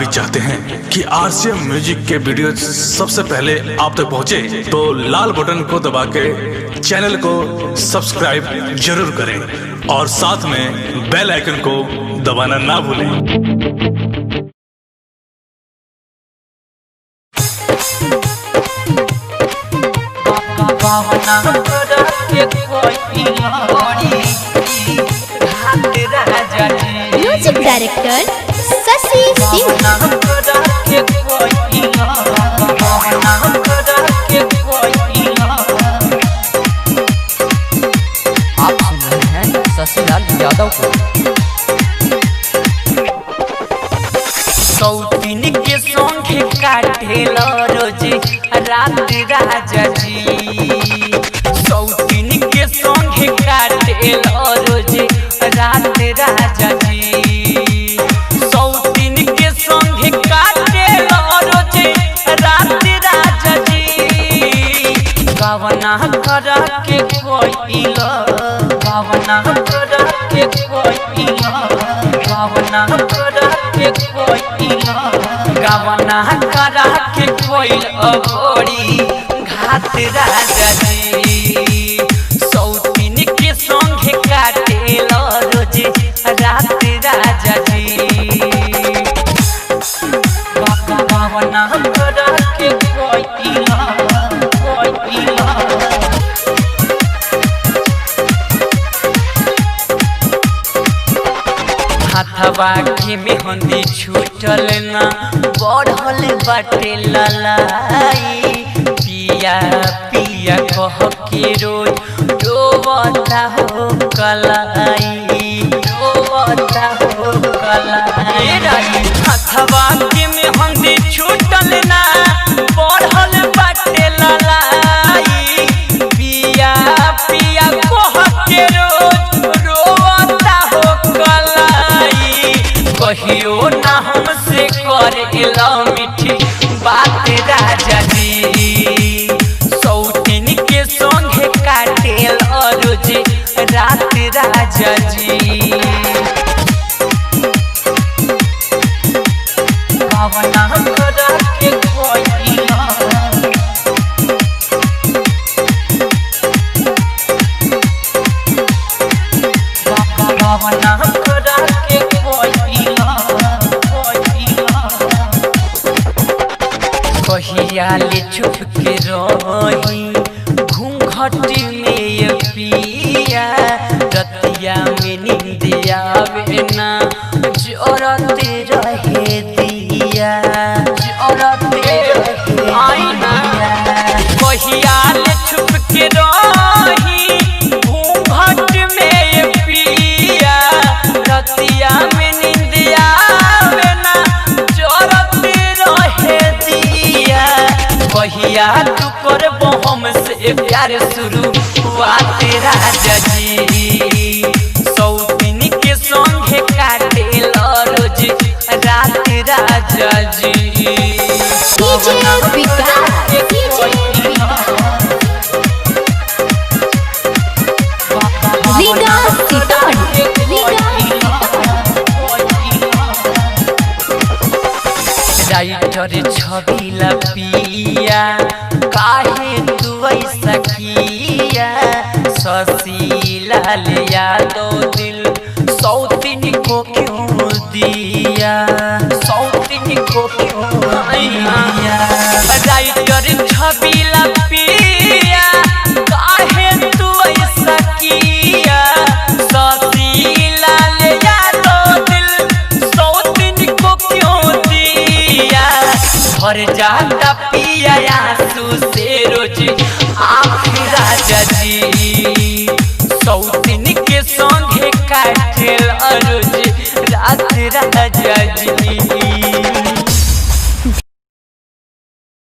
चाहते हैं कि आरसीएम म्यूजिक के वीडियो सबसे पहले आप तक पहुंचे, तो लाल बटन को दबा के चैनल को सब्सक्राइब जरूर करें और साथ में बेल आइकन को दबाना ना भूलें। Music director Shashi Singh. आप सुन रहे हैं शशिलाल यादव को। सौतीन के संगे काटेला रोज रात राजा जी, सौतीन के संगे काटेला रोज रात राजा जी, सौतीन के संगे काटेला रोज रात राजा जी। गवना करा के कोइला, गवना करा के कोइला, गवना करा के कोइला, गवना करा के कोइल अबोरी घाट राजा जी। सौतीन के संगे काटेला रोज रात राजा जी। गवना करा के कोइला, कोइला हाथवा के मेहंदी छूटल ना बढ़ल बाटे ललाई, पिया पिया कह के रोज रोवता हो कलाई, रोवता हो कलाई। हाथवा के मेहंदी छूटल ना बढ़ल बाटे ललाई, पिया पिया कह के रोज रोवता हो कलाई। कहियो ना हमसे करेला मीठी बात राजा जी, सौतीन के संगे काटेला रोज रात राजा जी। गवना करा के कोइला, गवना करा के कोइला, कोइला कहिया ले चुप के रही घूंघट में ये पिया, रतिया में नींद आवे ना जोरते रहे दिया, जोरते रहे आईना। कहिया ले चुप के रही घूंघट में ये पिया, रतिया में नींद आवे ना जोरते रहे दिया। कहिया तू करबो हमसे प्यार शुरू हुआ तेरा जजी, सौतीन के संगे काटेला रोज रात राजा जी। डीजे विकास, रीगा सीतामढ़ी, राइटर छबिला पिया काहे तू ऐसा किया, शशिलाल यादव दिल सौतीन को क्यों दिया, सौतीन को क्यों दिया। राइटर छबिला पिया काहे तू ऐसा किया, शशिलाल यादव दिल सौतीन को क्यों दिया। भर जाता पिया आंसू से रोज आँख राजा जी, सौतीन के संगे काटेला रोज रात राजा जी।